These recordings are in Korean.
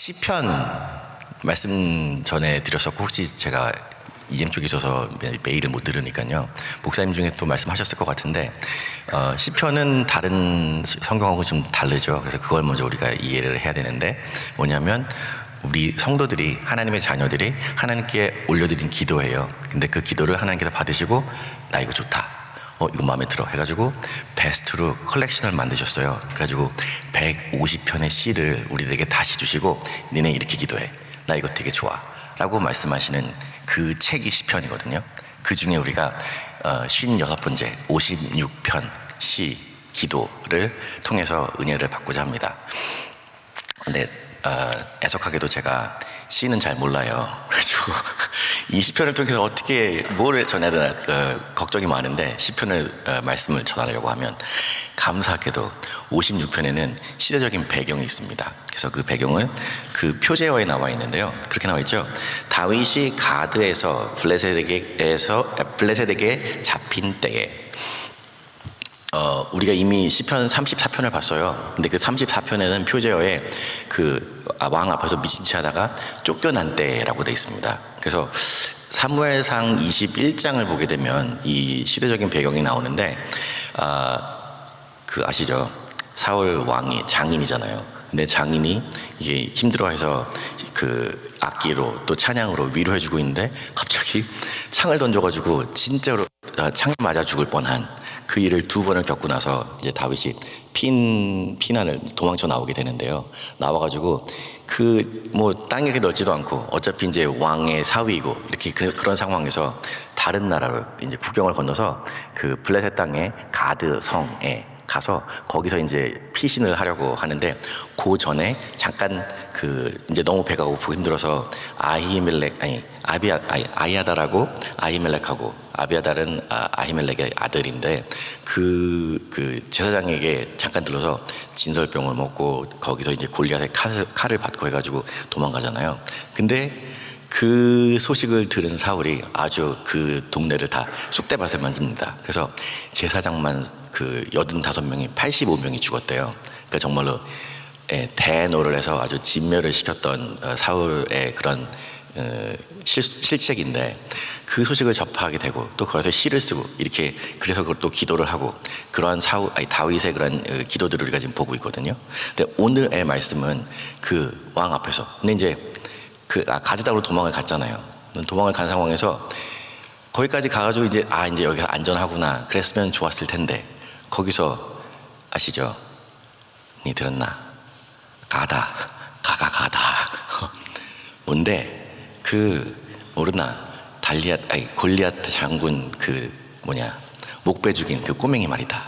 시편 말씀 전에 드렸었고, 혹시 제가 EM 쪽에 있어서 메일을 못 들으니까요, 목사님 중에 또 말씀하셨을 것 같은데, 시편은 다른 성경하고 좀 다르죠. 그래서 그걸 먼저 우리가 이해를 해야 되는데, 뭐냐면 우리 성도들이, 하나님의 자녀들이 하나님께 올려드린 기도예요. 근데 그 기도를 하나님께서 받으시고, 나 이거 좋다, 이거 마음에 들어 해가지고 베스트로 컬렉션을 만드셨어요. 그래가지고 150편의 시를 우리들에게 다시 주시고, 니네 이렇게 기도해, 나 이거 되게 좋아 라고 말씀하시는 그 책이 시편이거든요. 그 중에 우리가 56번째 56편 시 기도를 통해서 은혜를 받고자 합니다. 근데 애석하게도 제가 시는 잘 몰라요. 그래가지고 이 시편을 통해서 어떻게 뭘 전해야 되나 걱정이 많은데, 시편을 말씀을 전하려고 하면 감사하게도 56편에는 시대적인 배경이 있습니다. 그래서 그 배경을 그 표제어에 나와 있는데요, 그렇게 나와 있죠. 다윗이 가드에서 블레셋에게 잡힌 때에, 우리가 이미 시편 34편을 봤어요. 근데 그 34편에는 표제어에 그 왕 앞에서 미친 체 하다가 쫓겨난 때라고 되어 있습니다. 그래서 사무엘상 21장을 보게 되면 이 시대적인 배경이 나오는데, 그 아시죠? 사울 왕이 장인이잖아요. 근데 장인이 이게 힘들어해서 그 악기로 또 찬양으로 위로해주고 있는데, 갑자기 창을 던져가지고 진짜로 창에 맞아 죽을 뻔한 그 일을 2번을 겪고 나서 이제 다윗이 피난을 도망쳐 나오게 되는데요. 나와가지고 그 뭐 땅이 이렇게 넓지도 않고 어차피 이제 왕의 사위이고 이렇게 그런 상황에서 다른 나라로 이제 국경을 건너서 그 블레셋 땅의 가드 성에 가서 거기서 이제 피신을 하려고 하는데, 그 전에 잠깐 그 이제 너무 배가 고프고 힘들어서 아히아달하고 아히멜렉하고, 아비아달은 아히멜렉의 아들인데 그 제사장에게 잠깐 들러서 진설병을 먹고 거기서 이제 골리앗의 칼을 받고 해가지고 도망가잖아요. 근데 그 소식을 들은 사울이 아주 그 동네를 다 쑥대밭에 만듭니다. 그래서 제사장만 그 85명이 85명이 죽었대요. 그러니까 정말로 대노를 해서 아주 진멸을 시켰던 사울의 그런 실책인데, 그 소식을 접하게 되고 또 거기서 시를 쓰고 이렇게, 그래서 그걸 또 기도를 하고, 그러한 다윗의 그런 기도들을 우리가 지금 보고 있거든요. 근데 오늘의 말씀은 그 왕 앞에서, 근데 이제 그 가드당으로 도망을 갔잖아요. 도망을 간 상황에서 거기까지 가가지고 이제 이제 여기가 안전하구나 그랬으면 좋았을 텐데, 거기서 아시죠? 니 들었나? 가다 뭔데? 모르나? 골리앗 장군 목베 죽인 그 꼬맹이 말이다.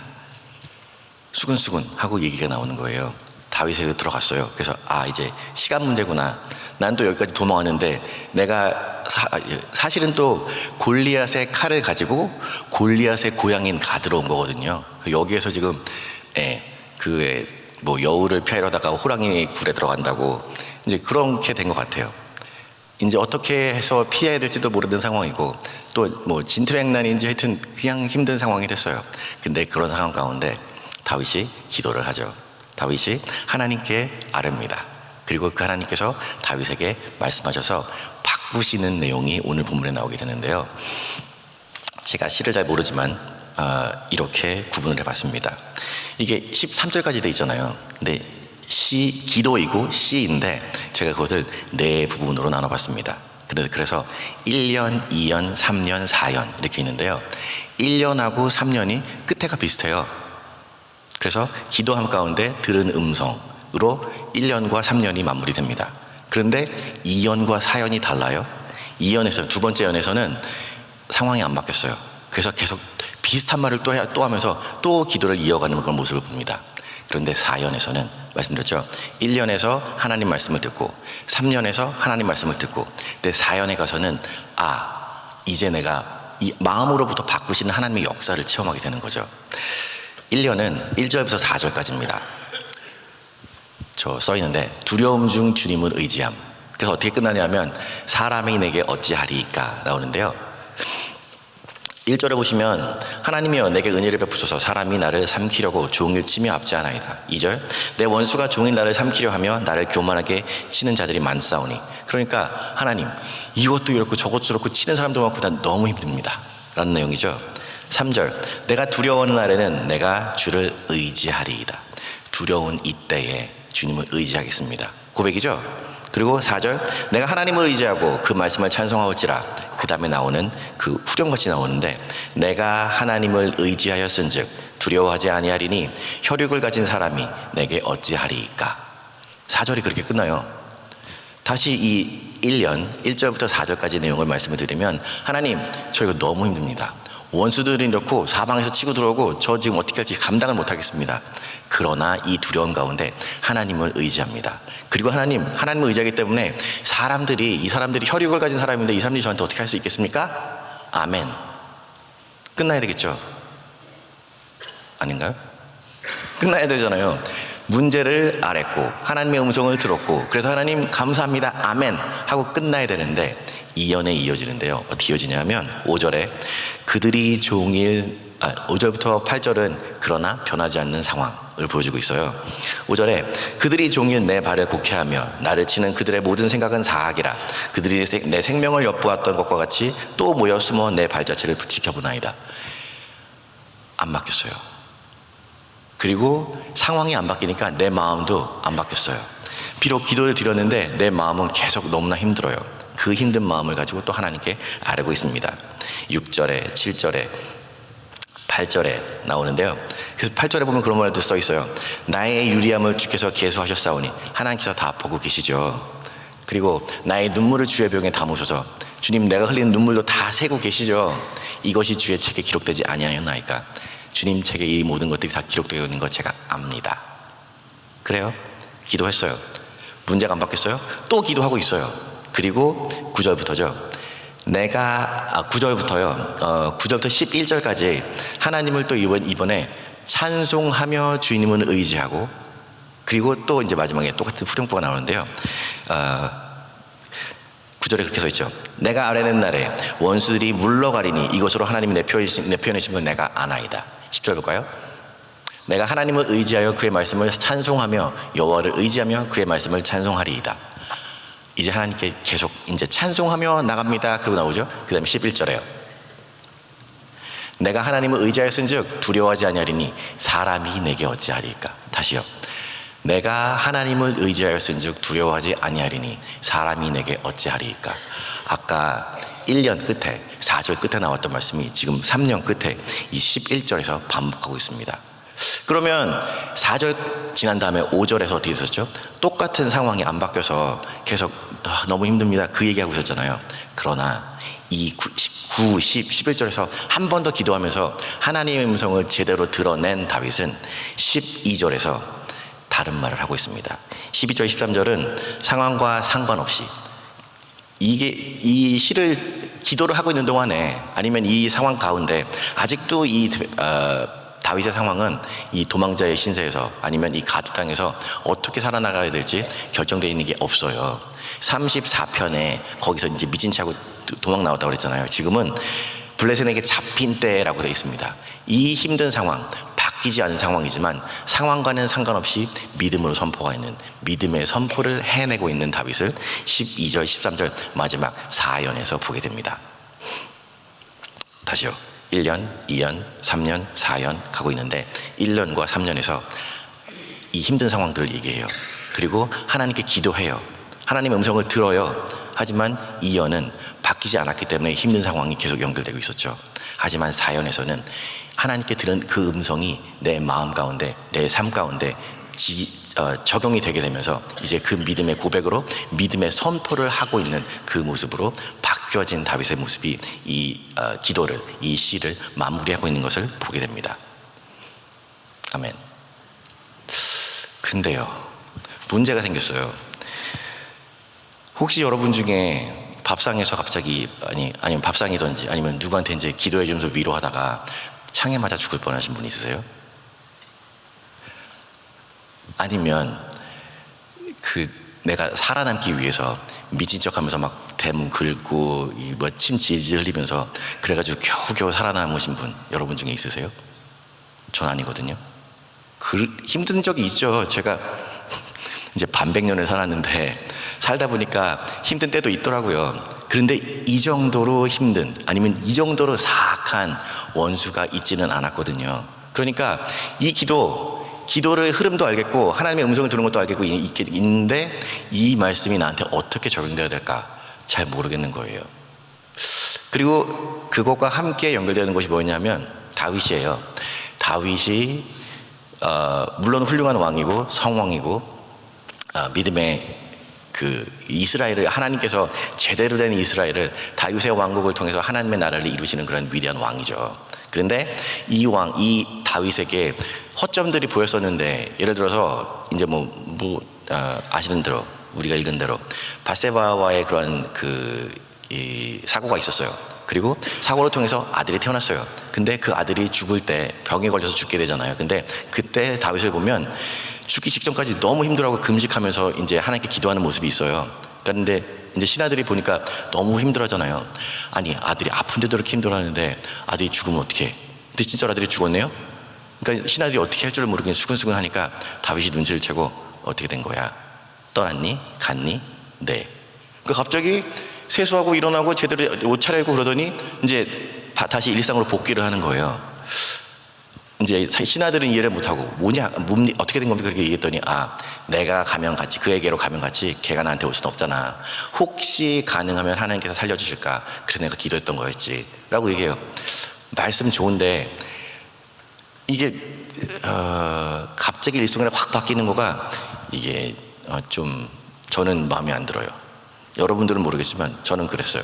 수근수근 하고 얘기가 나오는 거예요. 다윗에게 들어갔어요. 그래서 이제 시간 문제구나. 난 또 여기까지 도망왔는데, 내가 사실은 또 골리앗의 칼을 가지고 골리앗의 고향인 가드로 온 거거든요. 여기에서 지금 여우를 피하려다가 호랑이 굴에 들어간다고, 이제 그렇게 된 것 같아요. 이제 어떻게 해서 피해야 될지도 모르는 상황이고, 또 뭐 진퇴양난인지 하여튼 그냥 힘든 상황이 됐어요. 근데 그런 상황 가운데 다윗이 기도를 하죠. 다윗이 하나님께 아뢰입니다. 그리고 그 하나님께서 다윗에게 말씀하셔서 바꾸시는 내용이 오늘 본문에 나오게 되는데요. 제가 시를 잘 모르지만 이렇게 구분을 해봤습니다. 이게 13절까지 돼 있잖아요. 근데 기도이고 시인데 제가 그것을 4부분으로 나눠봤습니다. 그래서 1년, 2년, 3년, 4년 이렇게 있는데요. 1년하고 3년이 끝에가 비슷해요. 그래서 기도함 가운데 들은 음성으로 1년과 3년이 마무리됩니다. 그런데 2년과 4년이 달라요. 2년에서 두 번째 연에서는 상황이 안 바뀌었어요. 그래서 계속 비슷한 말을 또 하면서 또 기도를 이어가는 그런 모습을 봅니다. 그런데 4년에서는 말씀드렸죠. 1년에서 하나님 말씀을 듣고 3년에서 하나님 말씀을 듣고, 근데 4년에 가서는 이제 내가 이 마음으로부터 바꾸시는 하나님의 역사를 체험하게 되는 거죠. 1년은 1절부터 4절까지입니다. 저 써있는데, 두려움 중 주님을 의지함. 그래서 어떻게 끝나냐면 사람이 내게 어찌하리이까 나오는데요. 1절에 보시면 하나님이여 내게 은혜를 베푸소서 사람이 나를 삼키려고 종일 치며 압제하나이다. 2절 내 원수가 종일 나를 삼키려 하며 나를 교만하게 치는 자들이 많사오니. 그러니까 하나님 이것도 이렇고 저것도 저렇고 치는 사람도 많고 난 너무 힘듭니다 라는 내용이죠. 3절 내가 두려워하는 날에는 내가 주를 의지하리이다. 두려운 이때에 주님을 의지하겠습니다. 고백이죠. 그리고 4절 내가 하나님을 의지하고 그 말씀을 찬송하올지라. 그 다음에 나오는 그 후렴같이 나오는데 내가 하나님을 의지하였은즉 두려워하지 아니하리니 혈육을 가진 사람이 내게 어찌하리이까. 4절이 그렇게 끝나요. 다시 이 1년 1절부터 4절까지 내용을 말씀을 드리면 하나님 저 이거 너무 힘듭니다. 원수들이 이렇고 사방에서 치고 들어오고 저 지금 어떻게 할지 감당을 못하겠습니다. 그러나 이 두려운 가운데 하나님을 의지합니다. 그리고 하나님을 의지하기 때문에 이 사람들이 혈육을 가진 사람인데 이 사람들이 저한테 어떻게 할 수 있겠습니까? 아멘. 끝나야 되겠죠? 아닌가요? 끝나야 되잖아요. 문제를 알았고 하나님의 음성을 들었고 그래서 하나님 감사합니다 아멘 하고 끝나야 되는데 2연에 이어지는데요. 어떻게 이어지냐면 5절에 그들이 종일 5절부터 8절은 그러나 변하지 않는 상황을 보여주고 있어요. 5절에 그들이 종일 내 발을 곡해하며 나를 치는 그들의 모든 생각은 사악이라. 그들이 내 생명을 엿보았던 것과 같이 또 모여 숨어 내 발자취를 지켜보나이다. 안 바뀌었어요. 그리고 상황이 안 바뀌니까 내 마음도 안 바뀌었어요. 비록 기도를 드렸는데 내 마음은 계속 너무나 힘들어요. 그 힘든 마음을 가지고 또 하나님께 아뢰고 있습니다. 6절에 7절에 8절에 나오는데요. 그래서 8절에 보면 그런 말도 써 있어요. 나의 유리함을 주께서 계수하셨사오니. 하나님께서 다 보고 계시죠. 그리고 나의 눈물을 주의 병에 담으셔서 주님 내가 흘리는 눈물도 다 세고 계시죠. 이것이 주의 책에 기록되지 아니하였나이까. 주님 책에 이 모든 것들이 다 기록되어 있는 거 제가 압니다. 그래요? 기도했어요. 문제가 안 바뀌었어요? 또 기도하고 있어요. 그리고 9절부터죠. 9절부터요. 9절부터 11절까지 하나님을 또 이번에 찬송하며 주님을 의지하고 그리고 또 이제 마지막에 똑같은 후렴구가 나오는데요. 9절에 그렇게 써 있죠. 내가 아뢰는 날에 원수들이 물러가리니 이것으로 하나님이 내 표현이심을 내가 아나이다. 10절 볼까요? 내가 하나님을 의지하여 그의 말씀을 찬송하며 여호와를 의지하며 그의 말씀을 찬송하리이다. 이제 하나님께 계속 이제 찬송하며 나갑니다. 그리고 나오죠. 그 다음에 11절에요. 내가 하나님을 의지하였은즉 두려워하지 아니하리니 사람이 내게 어찌하리이까. 다시요. 내가 하나님을 의지하였은즉 두려워하지 아니하리니 사람이 내게 어찌하리이까. 아까 1년 끝에 4절 끝에 나왔던 말씀이 지금 3년 끝에 이 11절에서 반복하고 있습니다. 그러면 4절 지난 다음에 5절에서 어떻게 있었죠? 똑같은 상황이 안 바뀌어서 계속 너무 힘듭니다 그 얘기하고 있었잖아요. 그러나 이 9, 10, 11절에서 한 번 더 기도하면서 하나님의 음성을 제대로 드러낸 다윗은 12절에서 다른 말을 하고 있습니다. 12절, 13절은 상황과 상관없이 이 시를 기도를 하고 있는 동안에 아니면 이 상황 가운데 아직도 다윗의 상황은 이 도망자의 신세에서 아니면 이 가드 땅에서 어떻게 살아나가야 될지 결정되어 있는 게 없어요. 34편에 거기서 이제 미친 채 하고 도망 나왔다고 그랬잖아요. 지금은 블레셋에게 잡힌 때라고 되어 있습니다. 이 힘든 상황, 바뀌지 않은 상황이지만 상황과는 상관없이 믿음으로 선포가 있는 믿음의 선포를 해내고 있는 다윗을 12절, 13절 마지막 4연에서 보게 됩니다. 다시요. 1년, 2년, 3년, 4년 가고 있는데 1년과 3년에서 이 힘든 상황들을 얘기해요. 그리고 하나님께 기도해요. 하나님의 음성을 들어요. 하지만 2년은 바뀌지 않았기 때문에 힘든 상황이 계속 연결되고 있었죠. 하지만 4년에서는 하나님께 들은 그 음성이 내 마음 가운데, 내 삶 가운데 적용이 되게 되면서 이제 그 믿음의 고백으로 믿음의 선포를 하고 있는 그 모습으로 바뀌어진 다윗의 모습이 이 기도를, 이 시를 마무리하고 있는 것을 보게 됩니다. 아멘. 근데요, 문제가 생겼어요. 혹시 여러분 중에 밥상에서 갑자기 아니면 밥상이든지 아니면 누구한테 이제 기도해 주면서 위로하다가 창에 맞아 죽을 뻔하신 분 있으세요? 아니면 내가 살아남기 위해서 미친 척하면서 막 대문 긁고 침 질질 흘리면서 그래가지고 겨우겨우 살아남으신 분 여러분 중에 있으세요? 전 아니거든요. 힘든 적이 있죠. 제가 이제 반백년을 살았는데 살다 보니까 힘든 때도 있더라고요. 그런데 이 정도로 힘든, 아니면 이 정도로 사악한 원수가 있지는 않았거든요. 그러니까 이 기도를 흐름도 알겠고 하나님의 음성을 들은 것도 알겠고 있는데 이 말씀이 나한테 어떻게 적용돼야 될까 잘 모르겠는 거예요. 그리고 그것과 함께 연결되는 것이 뭐냐면 다윗이에요. 다윗이 물론 훌륭한 왕이고 성왕이고 믿음의 이스라엘을, 하나님께서 제대로 된 이스라엘을 다윗의 왕국을 통해서 하나님의 나라를 이루시는 그런 위대한 왕이죠. 그런데 이 다윗에게 허점들이 보였었는데, 예를 들어서 이제 아시는 대로, 우리가 읽은 대로 밧세바와의 그런 이 사고가 있었어요. 그리고 사고를 통해서 아들이 태어났어요. 근데 그 아들이 죽을 때 병에 걸려서 죽게 되잖아요. 근데 그때 다윗을 보면 죽기 직전까지 너무 힘들어하고 금식하면서 이제 하나님께 기도하는 모습이 있어요. 그런데 이제 신하들이 보니까 너무 힘들어하잖아요. 아니, 아들이 아픈데도 이렇게 힘들어하는데 아들이 죽으면 어떡해? 근데 진짜로 아들이 죽었네요. 그러니까 신하들이 어떻게 할 줄을 모르겠는 수근수근 하니까 다윗이 눈치를 채고 어떻게 된 거야? 떠났니? 갔니? 네. 그러니까 갑자기 세수하고 일어나고 제대로 옷 차려입고 그러더니 이제 다시 일상으로 복귀를 하는 거예요. 이제 신하들은 이해를 못하고 어떻게 된 겁니까? 그렇게 얘기했더니 내가 가면 같이, 그에게로 가면 같이 걔가 나한테 올 수는 없잖아. 혹시 가능하면 하나님께서 살려주실까? 그래서 내가 기도했던 거였지 라고 얘기해요. 말씀 좋은데 이게 갑자기 일순간에 확 바뀌는 거가 이게 좀 저는 마음에 안 들어요. 여러분들은 모르겠지만 저는 그랬어요.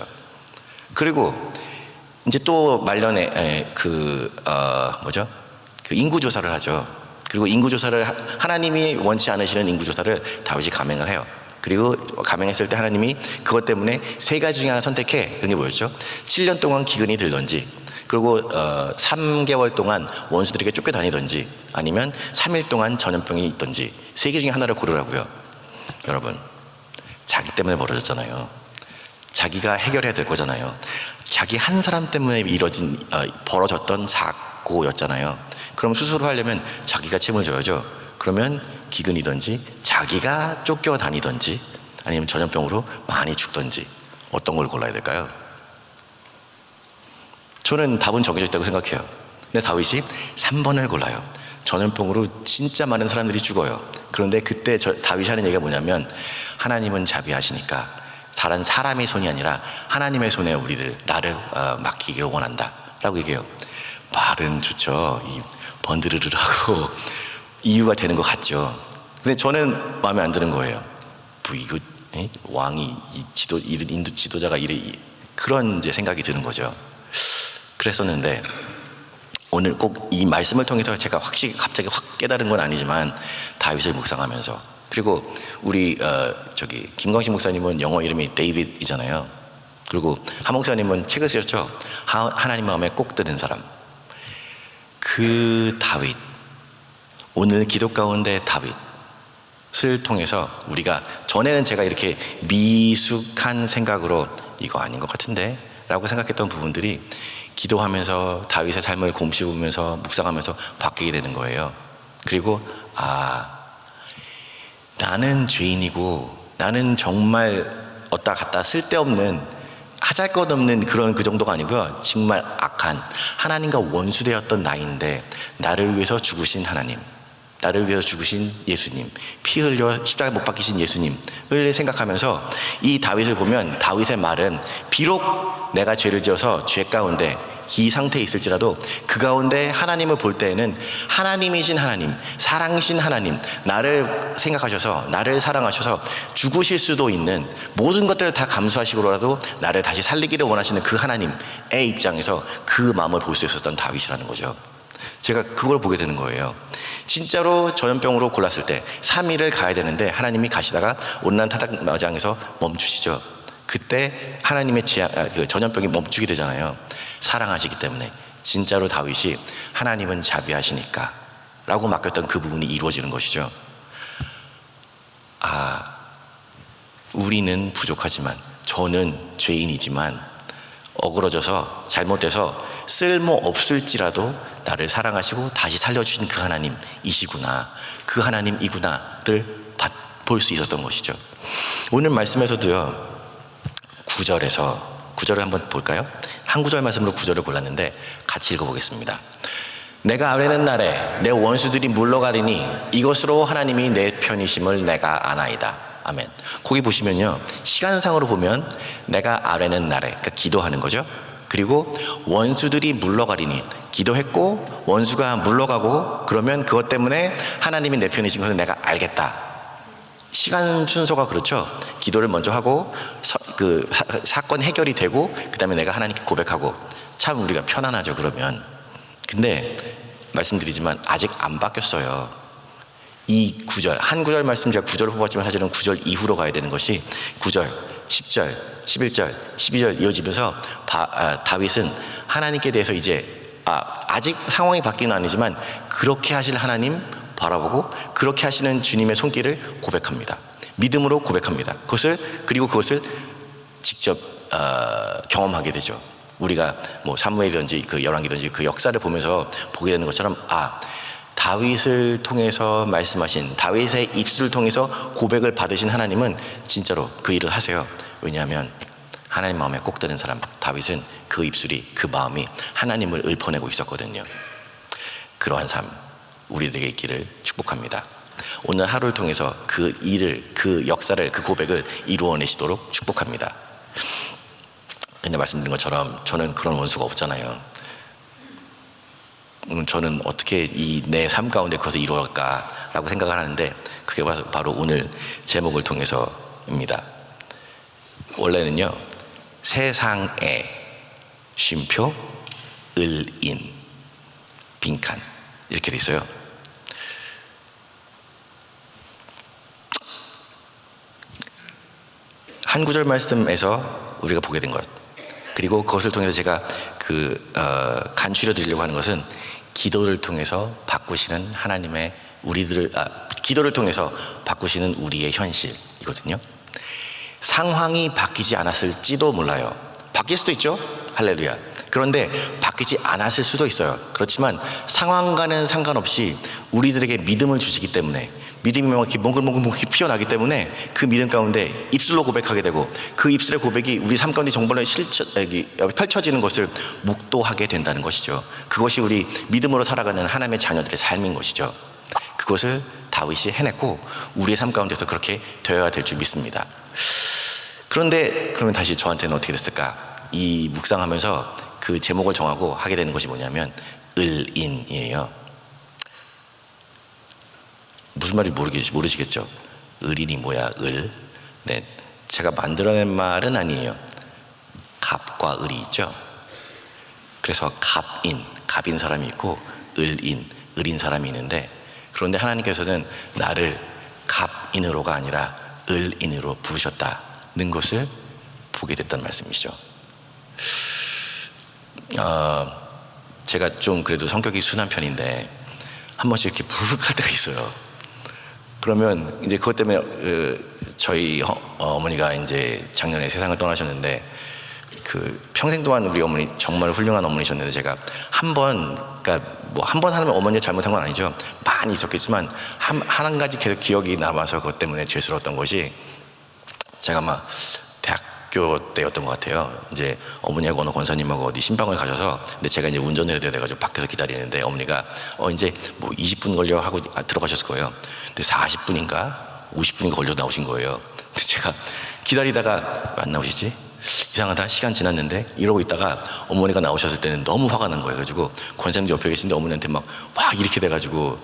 그리고 이제 또 말년에 그 인구조사를 하죠. 그리고 인구조사를 하나님이 원치 않으시는 인구조사를 다윗이 감행을 해요. 그리고 감행했을 때 하나님이 그것 때문에 세 가지 중에 하나 선택해. 그게 뭐였죠? 7년 동안 기근이 들던지, 그리고 3개월 동안 원수들에게 쫓겨다니던지, 아니면 3일 동안 전염병이 있던지, 세 개 중에 하나를 고르라고요. 여러분, 자기 때문에 벌어졌잖아요. 자기가 해결해야 될 거잖아요. 자기 한 사람 때문에 벌어졌던 사고였잖아요. 그럼 수술을 하려면 자기가 책임을 져야죠. 그러면 기근이든지 자기가 쫓겨다니든지 아니면 전염병으로 많이 죽든지 어떤 걸 골라야 될까요? 저는 답은 정해져 있다고 생각해요. 근데 다윗이 3번을 골라요. 전염병으로 진짜 많은 사람들이 죽어요. 그런데 그때 다윗이 하는 얘기가 뭐냐면, 하나님은 자비하시니까 다른 사람의 손이 아니라 하나님의 손에 나를 맡기기를 원한다 라고 얘기해요. 말은 좋죠. 번드르르하고 이유가 되는 것 같죠. 근데 저는 마음에 안 드는 거예요. 왕이 인도 지도자가 그런 이제 생각이 드는 거죠. 그랬었는데 오늘 꼭 이 말씀을 통해서 제가 갑자기 확 깨달은 건 아니지만 다윗을 묵상하면서, 그리고 우리 김광식 목사님은 영어 이름이 데이빗이잖아요. 그리고 한 목사님은 책을 쓰셨죠. 하나님 마음에 꼭 드는 사람. 그 다윗, 오늘 기도 가운데 다윗을 통해서 우리가, 전에는 제가 이렇게 미숙한 생각으로 이거 아닌 것 같은데 라고 생각했던 부분들이 기도하면서 다윗의 삶을 곰씹으면서 묵상하면서 바뀌게 되는 거예요. 그리고 나는 죄인이고 나는 정말 왔다 갔다 쓸데없는 하잘것없는 그 정도가 아니고요. 정말 악한 하나님과 원수되었던 나인데 나를 위해서 죽으신 하나님, 나를 위해서 죽으신 예수님, 피 흘려 십자가에 못 박히신 예수님을 생각하면서 이 다윗을 보면, 다윗의 말은 비록 내가 죄를 지어서 죄 가운데 이 상태에 있을지라도 그 가운데 하나님을 볼 때에는 하나님이신 하나님, 사랑이신 하나님, 나를 생각하셔서 나를 사랑하셔서 죽으실 수도 있는 모든 것들을 다 감수하시고라도 나를 다시 살리기를 원하시는 그 하나님의 입장에서 그 마음을 볼 수 있었던 다윗이라는 거죠. 제가 그걸 보게 되는 거예요. 진짜로 전염병으로 골랐을 때 3일을 가야 되는데 하나님이 가시다가 온난 타작마장에서 멈추시죠. 그때 하나님의 전염병이 멈추게 되잖아요. 사랑하시기 때문에. 진짜로 다윗이 하나님은 자비하시니까 라고 맡겼던 그 부분이 이루어지는 것이죠. 우리는 부족하지만 저는 죄인이지만 어그러져서 잘못돼서 쓸모없을지라도 나를 사랑하시고 다시 살려주신 그 하나님이시구나, 그 하나님이구나를 볼 수 있었던 것이죠. 오늘 말씀에서도요, 9절을 한번 볼까요? 한 구절 말씀으로 9절을 골랐는데 같이 읽어보겠습니다. 내가 아뢰는 날에 내 원수들이 물러가리니 이것으로 하나님이 내 편이심을 내가 아나이다. 아멘. 거기 보시면요, 시간상으로 보면 내가 아뢰는 날에, 그러니까 기도하는 거죠. 그리고 원수들이 물러가리니, 기도했고 원수가 물러가고, 그러면 그것 때문에 하나님이 내 편이신 것을 내가 알겠다. 시간 순서가 그렇죠. 기도를 먼저 하고 사건 해결이 되고, 그 다음에 내가 하나님께 고백하고, 참 우리가 편안하죠, 그러면. 근데 말씀드리지만 아직 안 바뀌었어요. 이 9절, 한 구절 말씀 제가 9절을 뽑았지만 사실은 9절 이후로 가야 되는 것이 9절, 10절, 11절, 12절 이어지면서 다윗은 하나님께 대해서 이제 아직 상황이 바뀌는 아니지만 그렇게 하실 하나님 바라보고 그렇게 하시는 주님의 손길을 고백합니다. 믿음으로 고백합니다. 그리고 그것을 직접 경험하게 되죠. 우리가 뭐 사무엘이든지 그 열왕기든지 그 역사를 보면서 보게 되는 것처럼, 다윗을 통해서 말씀하신, 다윗의 입술을 통해서 고백을 받으신 하나님은 진짜로 그 일을 하세요. 왜냐하면 하나님 마음에 꼭 드는 사람 다윗은 그 입술이, 그 마음이 하나님을 읊어내고 있었거든요. 그러한 삶 우리들에게 있기를 축복합니다. 오늘 하루를 통해서 그 일을, 그 역사를, 그 고백을 이루어내시도록 축복합니다. 근데 말씀드린 것처럼 저는 그런 원수가 없잖아요. 저는 어떻게 이 내 삶 가운데 그것을 이루어갈까라고 생각을 하는데, 그게 바로 오늘 제목을 통해서입니다. 원래는요, 세상의 쉼표, 을인, 빈칸 이렇게 돼 있어요. 한 구절 말씀에서 우리가 보게 된 것, 그리고 그것을 통해서 제가 간추려 드리려고 하는 것은 기도를 통해서 바꾸시는 하나님의 기도를 통해서 바꾸시는 우리의 현실이거든요. 상황이 바뀌지 않았을지도 몰라요. 바뀔 수도 있죠. 할렐루야. 그런데 바뀌지 않았을 수도 있어요. 그렇지만 상황과는 상관없이 우리들에게 믿음을 주시기 때문에, 믿음이 막 이렇게 몽글몽글 피어나기 때문에 그 믿음 가운데 입술로 고백하게 되고, 그 입술의 고백이 우리 삶 가운데 정말로 펼쳐지는 것을 목도하게 된다는 것이죠. 그것이 우리 믿음으로 살아가는 하나님의 자녀들의 삶인 것이죠. 그것을 다윗이 해냈고 우리의 삶 가운데서 그렇게 되어야 될 줄 믿습니다. 그런데 그러면 다시 저한테는 어떻게 됐을까? 이 묵상하면서 그 제목을 정하고 하게 되는 것이 뭐냐면 을인이에요. 무슨 말인지 모르시겠죠? 을인이 뭐야? 을. 네, 제가 만들어낸 말은 아니에요. 갑과 을이 있죠. 그래서 갑인 사람이 있고 을인 사람이 있는데, 그런데 하나님께서는 나를 갑인으로가 아니라 을인으로 부르셨다는 것을 보게 됐다는 말씀이시죠. 제가 좀 그래도 성격이 순한 편인데 한 번씩 이렇게 부르륵할 때가 있어요. 그러면 이제 그것 때문에 저희 어머니가 이제 작년에 세상을 떠나셨는데, 평생 동안 우리 어머니 정말 훌륭한 어머니셨는데, 제가 한 번 하면 어머니가 잘못한 건 아니죠. 많이 있었겠지만 한 가지 계속 기억이 남아서 그것 때문에 죄스러웠던 것이, 제가 막 대학교 때였던 것 같아요. 이제 어머니하고 어느 권사님하고 어디 신방을 가셔서, 근데 제가 이제 운전을 해야 돼가지고 밖에서 기다리는데 어머니가 이제 뭐 20분 걸려 하고 들어가셨을 거예요. 근데 40분인가 50분인가 걸려 나오신 거예요. 근데 제가 기다리다가 안 나오시지? 이상하다, 시간 지났는데 이러고 있다가 어머니가 나오셨을 때는 너무 화가 난 거예요. 그래가지고 권사님도 옆에 계신데 어머니한테 막 이렇게 돼가지고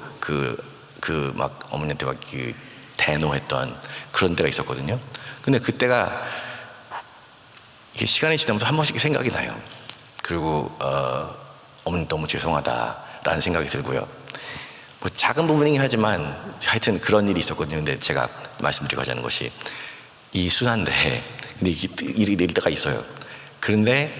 막 어머니한테 막 대노했던 그런 때가 있었거든요. 근데 그때가 이게 시간이 지나면서 한 번씩 생각이 나요. 그리고 어머니 너무 죄송하다라는 생각이 들고요. 뭐 작은 부분이긴 하지만 하여튼 그런 일이 있었거든요. 근데 제가 말씀드리고 하자는 것이, 이 순한데 근데 일이 내릴 때가 있어요. 그런데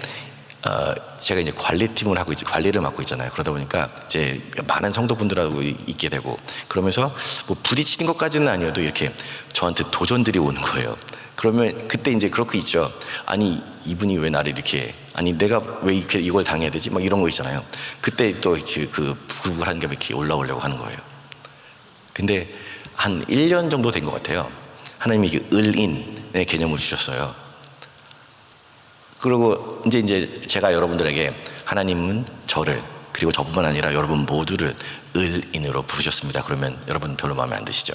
제가 이제 관리를 맡고 있잖아요. 그러다 보니까 이제 많은 성도분들하고 있게 되고, 그러면서 뭐 부딪히는 것까지는 아니어도 이렇게 저한테 도전들이 오는 거예요. 그러면 그때 이제 그렇게 있죠. 아니 이분이 왜 나를 이렇게, 아니 내가 왜 이렇게 이걸 당해야 되지? 막 이런 거 있잖아요. 그때 또 그 부글부글한 게 이렇게 올라오려고 하는 거예요. 근데 한 1년 정도 된 것 같아요. 하나님이 이게 을인의 개념을 주셨어요. 그리고 이제 제가 여러분들에게 하나님은 저를, 그리고 저뿐만 아니라 여러분 모두를 을인으로 부르셨습니다. 그러면 여러분 별로 마음에 안 드시죠?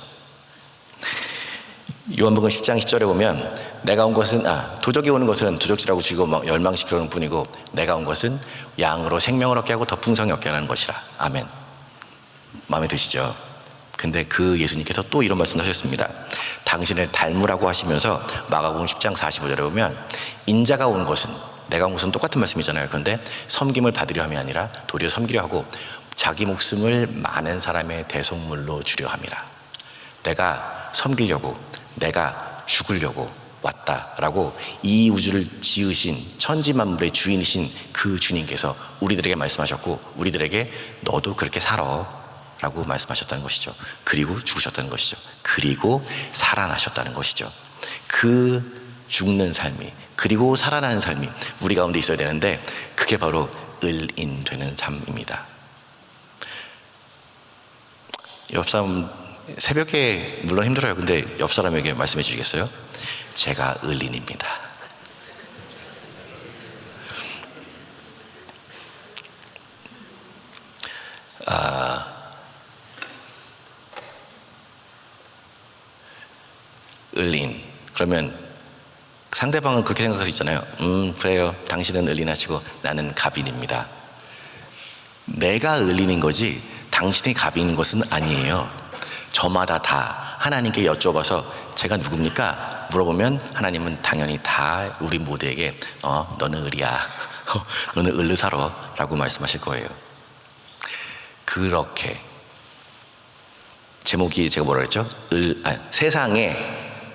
요한복음 10장 10절에 보면 내가 온 것은 도적이 오는 것은 도적질하고 죽이고 막 멸망시키려는 뿐이고 내가 온 것은 양으로 생명을 얻게 하고 더 풍성히 얻게 하는 것이라. 아멘. 마음에 드시죠? 근데 그 예수님께서 또 이런 말씀 하셨습니다. 당신을 닮으라고 하시면서 마가복음 10장 45절에 보면 인자가 온 것은, 내가 온 것은 똑같은 말씀이잖아요. 그런데 섬김을 받으려 함이 아니라 도리어 섬기려 하고 자기 목숨을 많은 사람의 대속물로 주려 함이라. 내가 섬기려고, 내가 죽으려고 왔다라고 이 우주를 지으신 천지만물의 주인이신 그 주님께서 우리들에게 말씀하셨고, 우리들에게 너도 그렇게 살아 라고 말씀하셨다는 것이죠. 그리고 죽으셨다는 것이죠. 그리고 살아나셨다는 것이죠. 그 죽는 삶이, 그리고 살아나는 삶이 우리 가운데 있어야 되는데, 그게 바로 을인 되는 삶입니다. 옆 사람, 새벽에 물론 힘들어요. 근데 옆 사람에게 말씀해 주시겠어요? 제가 을인입니다. 을인. 그러면 상대방은 그렇게 생각할 수 있잖아요. 그래요. 당신은 을인하시고 나는 갑인입니다. 내가 을인인 거지 당신이 갑인인 것은 아니에요. 저마다 다 하나님께 여쭤봐서 제가 누굽니까? 물어보면 하나님은 당연히 다 우리 모두에게 너는 을이야. 너는 을로 살아 라고 말씀하실 거예요. 그렇게 제목이 제가 뭐라 그랬죠?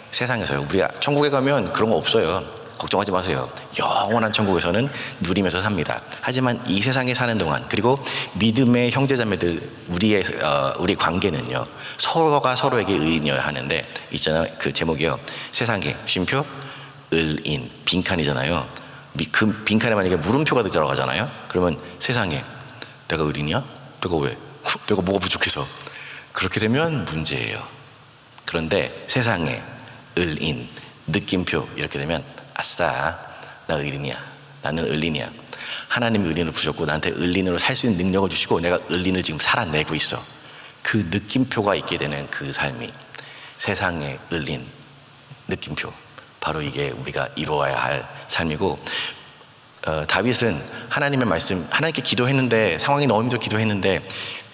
세상에서요. 우리 천국에 가면 그런 거 없어요. 걱정하지 마세요. 영원한 천국에서는 누리면서 삽니다. 하지만 이 세상에 사는 동안, 그리고 믿음의 형제자매들, 우리 관계는요, 서로가 서로에게 의인이어야 하는데, 있잖아요. 그 제목이요. 세상에 쉼표 을인, 빈칸이잖아요. 그 빈칸에 만약에 물음표가 들어가잖아요. 그러면 세상에 내가 을인이야? 내가 왜? 내가 뭐가 부족해서? 그렇게 되면 문제예요. 그런데 세상에 을인, 느낌표 이렇게 되면 아싸, 나 을인이야. 나는 을인이야. 하나님이 을인을 부셨고 나한테 을인으로 살 수 있는 능력을 주시고 내가 을인을 지금 살아내고 있어. 그 느낌표가 있게 되는 그 삶이 세상의 을인, 느낌표. 바로 이게 우리가 이루어야 할 삶이고, 다윗은 하나님의 말씀, 하나님께 기도했는데, 상황이 너무 힘들어 기도했는데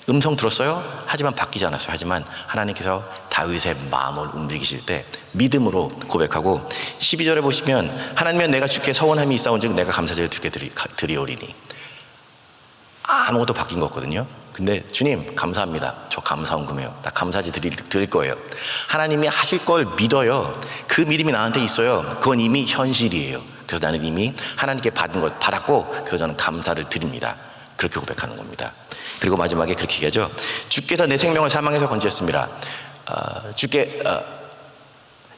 음성 들었어요? 하지만 바뀌지 않았어요. 하지만 하나님께서 다윗의 마음을 움직이실 때 믿음으로 고백하고, 12절에 보시면 하나님은 내가 주께 서원함이 있사온즉 내가 감사제를 주께 드리오리니. 아무것도 바뀐 거 없거든요. 근데 주님 감사합니다. 저 감사한 금이에요. 나 감사제 드릴 거예요. 하나님이 하실 걸 믿어요. 그 믿음이 나한테 있어요. 그건 이미 현실이에요. 그래서 나는 이미 하나님께 받은 걸 받았고, 그래서 저는 감사를 드립니다. 그렇게 고백하는 겁니다. 그리고 마지막에 그렇게 얘기하죠. 주께서 내 생명을 사망에서 건지셨습니다.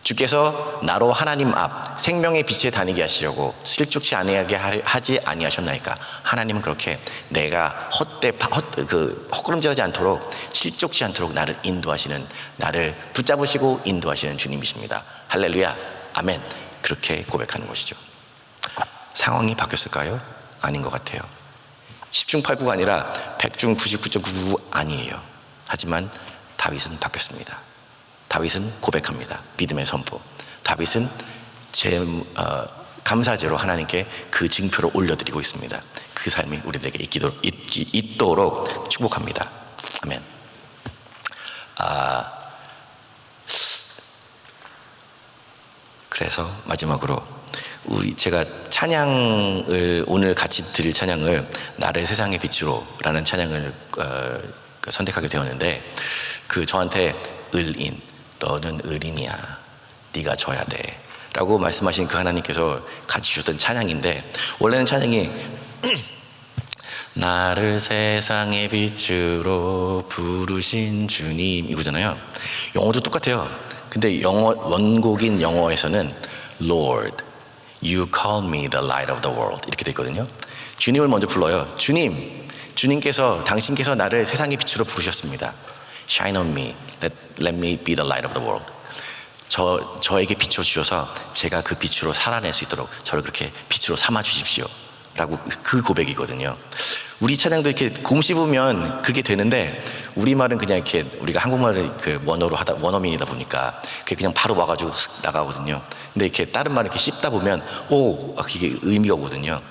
주께서 나로 하나님 앞 생명의 빛에 다니게 하시려고 실족치 아니하게 하지 아니하셨나이까. 하나님은 그렇게 내가 헛걸음질하지 않도록, 실족치 않도록 나를 인도하시는, 나를 붙잡으시고 인도하시는 주님이십니다. 할렐루야, 아멘. 그렇게 고백하는 것이죠. 상황이 바뀌었을까요? 아닌 것 같아요. 10중 8구가 아니라 100중 99.99 아니에요. 하지만 다윗은 바뀌었습니다. 다윗은 고백합니다. 믿음의 선포. 다윗은 감사제로 하나님께 그 증표를 올려드리고 있습니다. 그 삶이 우리들에게 있도록 축복합니다. 아멘. 그래서 마지막으로 제가 찬양을, 오늘 같이 드릴 찬양을 나를 세상의 빛으로 라는 찬양을 선택하게 되었는데, 저한테 을인, 너는 을인이야, 네가 져야 돼 라고 말씀하신 그 하나님께서 같이 주셨던 찬양인데, 원래는 찬양이 나를 세상의 빛으로 부르신 주님 이거잖아요. 영어도 똑같아요. 근데 원곡인 영어에서는 Lord, you call me the light of the world. 이렇게 돼 있거든요. 주님을 먼저 불러요. 당신께서 나를 세상의 빛으로 부르셨습니다. Shine on me, let me be the light of the world. 저에게 비춰 주셔서 제가 그 빛으로 살아낼 수 있도록 저를 그렇게 빛으로 삼아 주십시오 라고 그 고백이거든요. 우리 찬양도 이렇게 곰 씹으면 그렇게 되는데, 우리말은 그냥 이렇게 우리가 한국말을 그 원어민이다 보니까 그게 그냥 바로 와가지고 나가거든요. 근데 이렇게 다른 말을 이렇게 씹다 보면 그게 의미가 오거든요.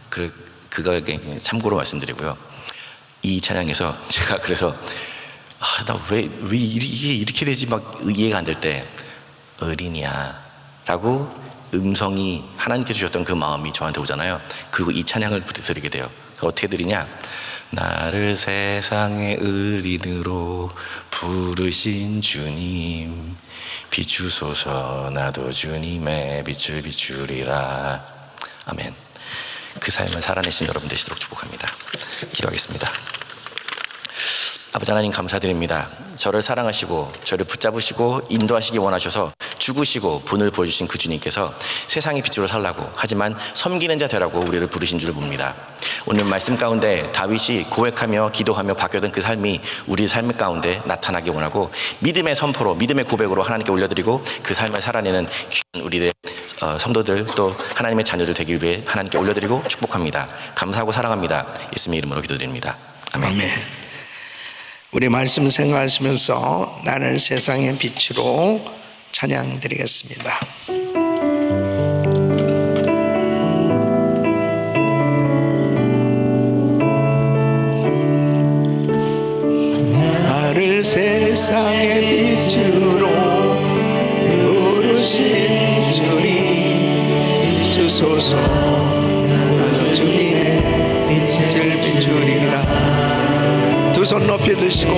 그걸 참고로 말씀드리고요. 이 찬양에서 제가 그래서 나 왜 이게 이렇게 되지 막 이해가 안 될 때 어린이야 라고 음성이 하나님께 주셨던 그 마음이 저한테 오잖아요. 그리고 이 찬양을 드리게 돼요. 어떻게 드리냐? 나를 세상의 의린으로 부르신 주님, 비추소서 나도 주님의 빛을 비추리라. 아멘. 그 삶을 살아내신 여러분 되시도록 축복합니다. 기도하겠습니다. 아버지 하나님 감사드립니다. 저를 사랑하시고 저를 붙잡으시고 인도하시기 원하셔서 죽으시고 본을 보여주신 그 주님께서 세상의 빛으로 살라고, 하지만 섬기는 자 되라고 우리를 부르신 줄 봅니다. 오늘 말씀 가운데 다윗이 고백하며 기도하며 바뀌었던 그 삶이 우리 삶 가운데 나타나기 원하고, 믿음의 선포로 믿음의 고백으로 하나님께 올려드리고 그 삶을 살아내는 귀한 우리의 성도들, 또 하나님의 자녀들 되길 위해 하나님께 올려드리고 축복합니다. 감사하고 사랑합니다. 예수님의 이름으로 기도드립니다. 아멘. 아멘. 우리 말씀 생각하시면서 나는 세상의 빛으로 찬양 드리겠습니다. 나를 세상의 빛으로 부르신 주님, 비추소서 나도 주님의 빛을 비추리라. 두 손 높이 드시고,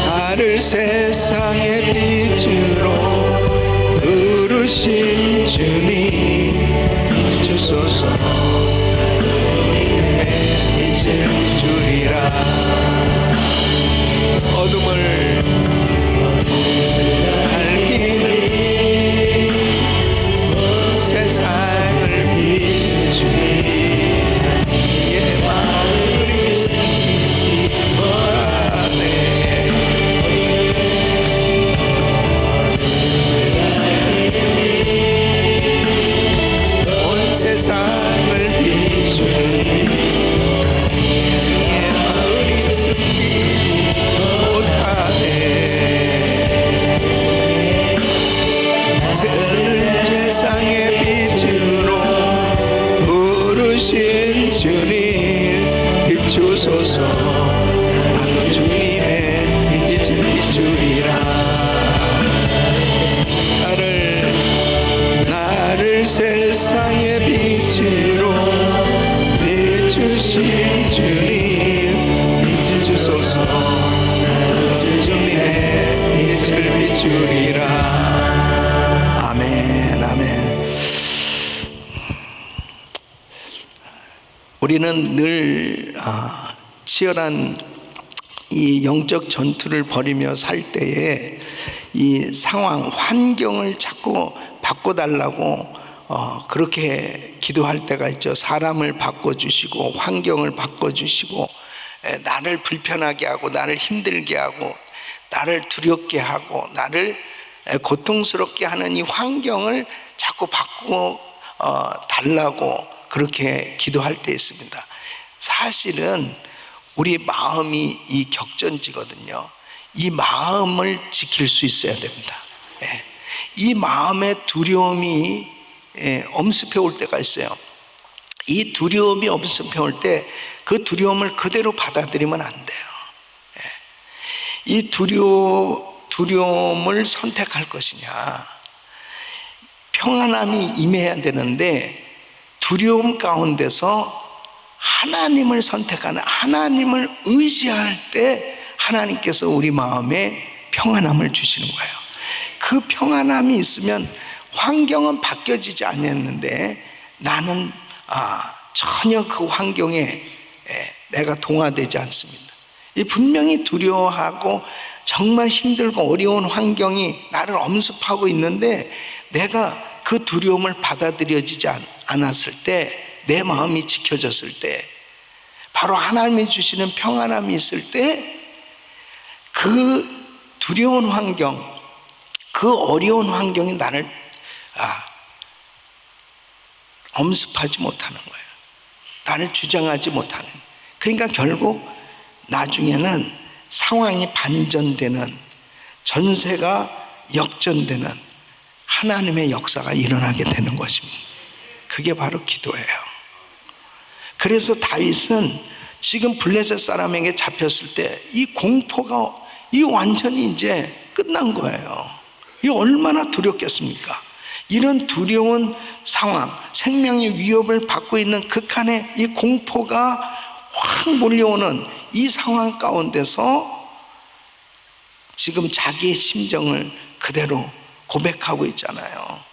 나를 세상의 빛으로 부르신 주님, 비추소서 주님의 빛을 비추리라. 어둠을 밝히는 세상을 비추니 예 마음이 생기지 못하네. 온 세상을 비추는 예 마음이 생기지 못하네. 세상의 빛으로 부르신 주님, 비추소서 나도 주님의 빛을 비추리라. 나를 세상의 빛으로 비추신 주님, 비추소서 나도 주님의 빛을 비추리라. 아멘. 아멘. 우리는 늘 치열한 이 영적 전투를 벌이며 살 때에 이 상황, 환경을 자꾸 바꿔달라고 그렇게 기도할 때가 있죠. 사람을 바꿔주시고 환경을 바꿔주시고 나를 불편하게 하고 나를 힘들게 하고 나를 두렵게 하고 나를 고통스럽게 하는 이 환경을 자꾸 바꾸어 달라고 그렇게 기도할 때 있습니다. 사실은 우리 마음이 이 격전지거든요. 이 마음을 지킬 수 있어야 됩니다. 이 마음의 두려움이 엄습해 올 때가 있어요. 이 두려움이 엄습해 올 때 그 두려움을 그대로 받아들이면 안 돼요. 이 두려움을 선택할 것이냐, 평안함이 임해야 되는데 두려움 가운데서 하나님을 선택하는, 하나님을 의지할 때 하나님께서 우리 마음에 평안함을 주시는 거예요. 그 평안함이 있으면 환경은 바뀌어지지 않았는데 나는 전혀 그 환경에 내가 동화되지 않습니다. 분명히 두려워하고 정말 힘들고 어려운 환경이 나를 엄습하고 있는데 내가 그 두려움을 받아들여지지 않았을 때, 내 마음이 지켜졌을 때, 바로 하나님이 주시는 평안함이 있을 때, 그 두려운 환경, 그 어려운 환경이 나를 엄습하지 못하는 거예요. 나를 주장하지 못하는. 그러니까 결국 나중에는 상황이 반전되는, 전세가 역전되는 하나님의 역사가 일어나게 되는 것입니다. 그게 바로 기도예요. 그래서 다윗은 지금 블레셋 사람에게 잡혔을 때 이 공포가 완전히 이제 끝난 거예요. 이 얼마나 두렵겠습니까? 이런 두려운 상황, 생명의 위협을 받고 있는 극한의 이 공포가 확 몰려오는 이 상황 가운데서 지금 자기의 심정을 그대로 고백하고 있잖아요.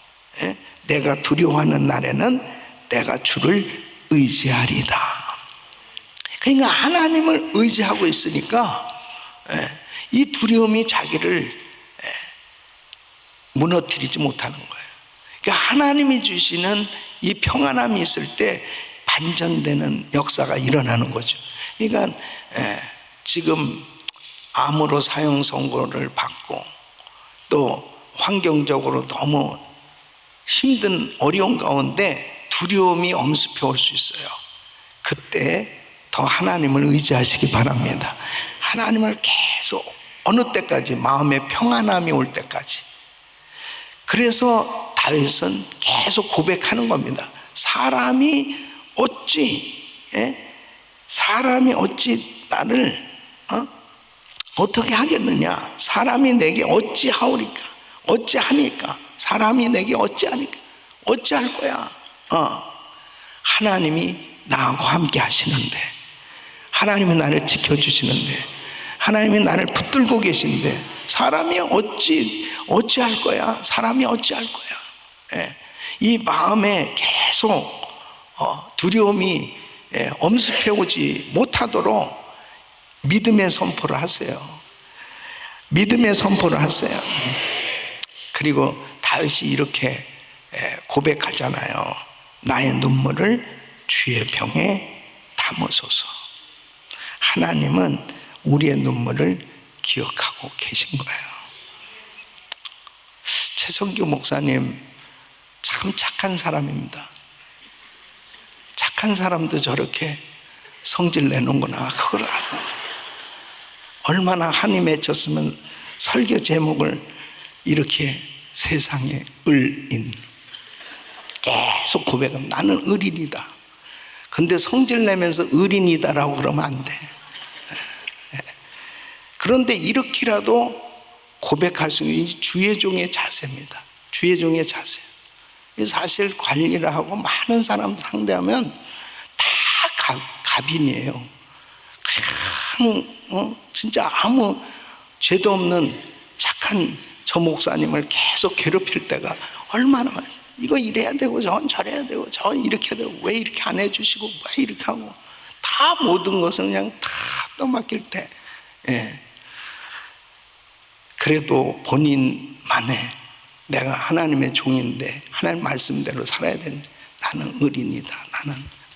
예? 내가 두려워하는 날에는 내가 주를 의지하리다. 그러니까 하나님을 의지하고 있으니까 이 두려움이 자기를 무너뜨리지 못하는 거예요. 그러니까 하나님이 주시는 이 평안함이 있을 때 반전되는 역사가 일어나는 거죠. 그러니까 지금 암으로 사형 선고를 받고 또 환경적으로 너무 힘든 어려운 가운데 두려움이 엄습해 올 수 있어요. 그때 더 하나님을 의지하시기 바랍니다. 하나님을 계속 어느 때까지, 마음의 평안함이 올 때까지. 그래서 다윗은 계속 고백하는 겁니다. 사람이 어찌 나를 어떻게 하겠느냐? 사람이 내게 어찌 하오리까? 어찌 하니까? 사람이 내게 어찌 하니까? 어찌 할 거야? 하나님이 나하고 함께 하시는데, 하나님이 나를 지켜주시는데, 하나님이 나를 붙들고 계신데, 사람이 어찌 할 거야? 사람이 어찌 할 거야? 이 마음에 계속 두려움이 엄습해 오지 못하도록 믿음의 선포를 하세요. 믿음의 선포를 하세요. 그리고 다윗이 이렇게 고백하잖아요. 나의 눈물을 주의 병에 담으소서. 하나님은 우리의 눈물을 기억하고 계신 거예요. 최성규 목사님 참 착한 사람입니다. 착한 사람도 저렇게 성질 내는구나, 그걸 아는데 얼마나 한이 맺혔으면 설교 제목을 이렇게 세상에 을인, 계속 고백하면 나는 을인이다. 근데 성질 내면서 을인이다라고 그러면 안 돼. 그런데 이렇게라도 고백할 수 있는 주의 종의 자세입니다. 주의 종의 자세. 사실 관리를 하고 많은 사람들 상대하면 다 갑인이에요. 그냥 진짜 아무 죄도 없는 착한 저 목사님을 계속 괴롭힐 때가 얼마나 많아요. 이거 이래야 되고 저건 저래야 되고 저건 이렇게 해야 되고 왜 이렇게 안 해주시고 왜 이렇게 하고 다 모든 것을 그냥 다 떠맡길 때 그래도 본인만의 내가 하나님의 종인데 하나님 말씀대로 살아야 되는데 나는 의인이다.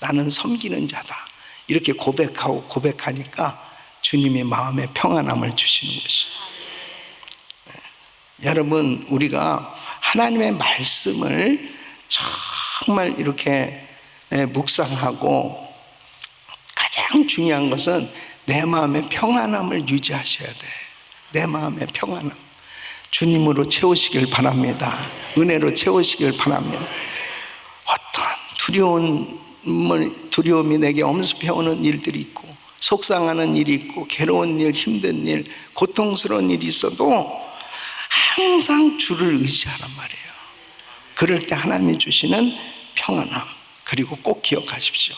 나는 섬기는 자다. 이렇게 고백하니까 주님이 마음에 평안함을 주시는 것이죠. 여러분, 우리가 하나님의 말씀을 정말 이렇게 묵상하고 가장 중요한 것은 내 마음의 평안함을 유지하셔야 돼. 내 마음의 평안함. 주님으로 채우시길 바랍니다. 은혜로 채우시길 바랍니다. 어떤 두려움이 내게 엄습해오는 일들이 있고 속상하는 일이 있고 괴로운 일, 힘든 일, 고통스러운 일이 있어도 항상 주를 의지하란 말이에요. 그럴 때 하나님이 주시는 평안함. 그리고 꼭 기억하십시오.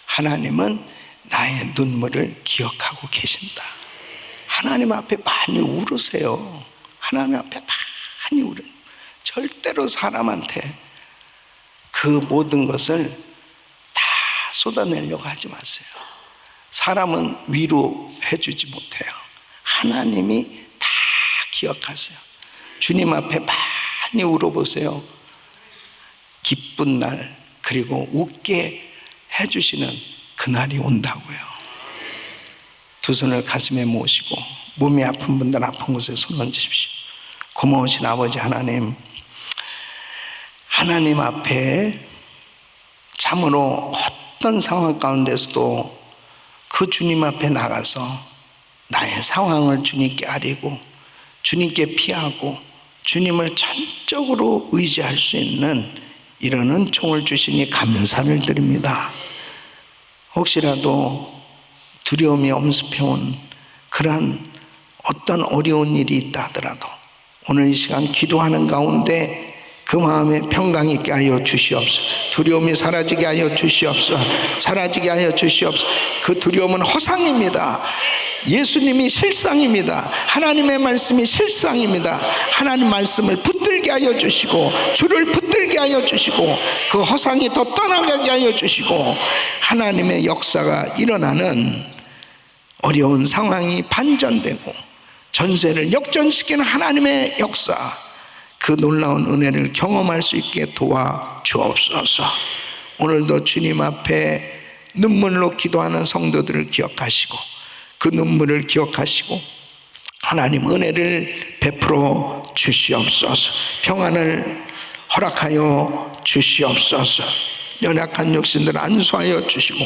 하나님은 나의 눈물을 기억하고 계신다. 하나님 앞에 많이 울으세요. 하나님 앞에 많이 울어요. 절대로 사람한테 그 모든 것을 다 쏟아내려고 하지 마세요. 사람은 위로해 주지 못해요. 하나님이 다 기억하세요. 주님 앞에 많이 울어보세요. 기쁜 날, 그리고 웃게 해주시는 그날이 온다고요. 두 손을 가슴에 모으시고 몸이 아픈 분들 아픈 곳에 손 얹으십시오. 고마우신 아버지 하나님, 하나님 앞에 참으로 어떤 상황 가운데서도 그 주님 앞에 나가서 나의 상황을 주님께 아뢰고 주님께 피하고 주님을 전적으로 의지할 수 있는 이런 은총을 주시니 감사를 드립니다. 혹시라도 두려움이 엄습해온 그러한 어떤 어려운 일이 있다 하더라도 오늘 이 시간 기도하는 가운데 그 마음에 평강 있게 하여 주시옵소서. 두려움이 사라지게 하여 주시옵소서. 사라지게 하여 주시옵소서. 그 두려움은 허상입니다. 예수님이 실상입니다. 하나님의 말씀이 실상입니다. 하나님 말씀을 붙들게 하여 주시고 주를 붙들게 하여 주시고 그 허상이 더 떠나가게 하여 주시고 하나님의 역사가 일어나는 어려운 상황이 반전되고 전세를 역전시키는 하나님의 역사, 그 놀라운 은혜를 경험할 수 있게 도와주옵소서. 오늘도 주님 앞에 눈물로 기도하는 성도들을 기억하시고 그 눈물을 기억하시고 하나님 은혜를 베풀어 주시옵소서. 평안을 허락하여 주시옵소서. 연약한 육신들 안수하여 주시고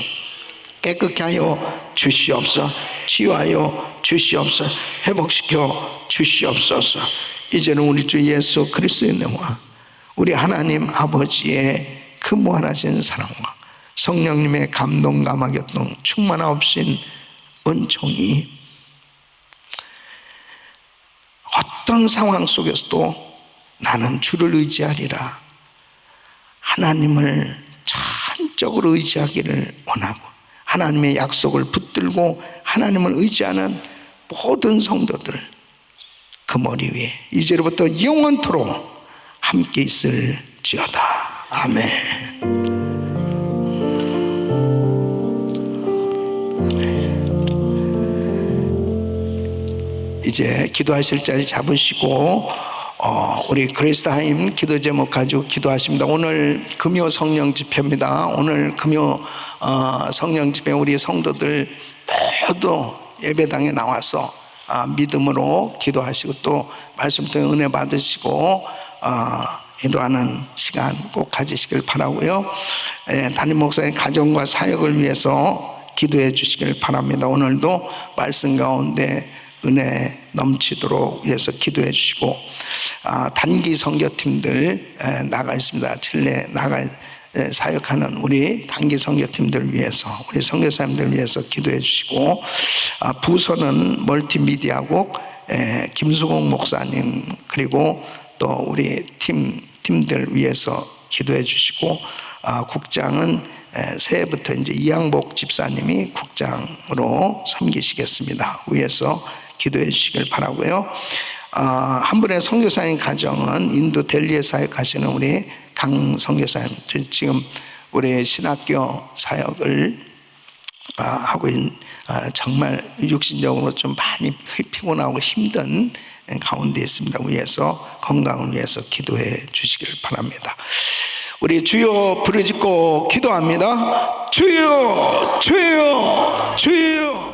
깨끗게 하여 주시옵소서. 치유하여 주시옵소서. 회복시켜 주시옵소서. 이제는 우리 주 예수 그리스도의 은혜와 우리 하나님 아버지의 그 무한하신 사랑과 성령님의 감동 감화교통 충만하옵신 은총이 어떤 상황 속에서도 나는 주를 의지하리라, 하나님을 전적으로 의지하기를 원하고 하나님의 약속을 붙들고 하나님을 의지하는 모든 성도들 그 머리 위에 이제로부터 영원토록 함께 있을지어다. 아멘. 이제 기도하실 자리 잡으시고 우리 그리스타임 기도 제목 가지고 기도하십니다. 오늘 금요 성령 집회입니다. 오늘 금요 성령 집회 우리 성도들 모두 예배당에 나와서 믿음으로 기도하시고 또 말씀 통해 은혜 받으시고 기도하는 시간 꼭 가지시길 바라고요. 담임 목사의 가정과 사역을 위해서 기도해 주시길 바랍니다. 오늘도 말씀 가운데 은혜 넘치도록 위해서 기도해 주시고 단기 선교팀들 나가 있습니다. 칠레 나가 사역하는 우리 단기 선교팀들 위해서 우리 선교사님들 위해서 기도해 주시고 부서는 멀티미디어국 김수공 목사님 그리고 또 우리 팀들 위해서 기도해 주시고 국장은 새해부터 이제 이양복 집사님이 국장으로 섬기시겠습니다. 위해서 기도해 주시길 바라고요. 한 분의 선교사님 가정은 인도 델리에 사역하시는 우리 강 선교사님, 지금 우리 신학교 사역을 하고 있는 정말 육신적으로 좀 많이 피곤하고 힘든 가운데 있습니다. 위해서 건강을 위해서 기도해 주시길 바랍니다. 우리 주여 부르짖고 기도합니다. 주여 주여 주여.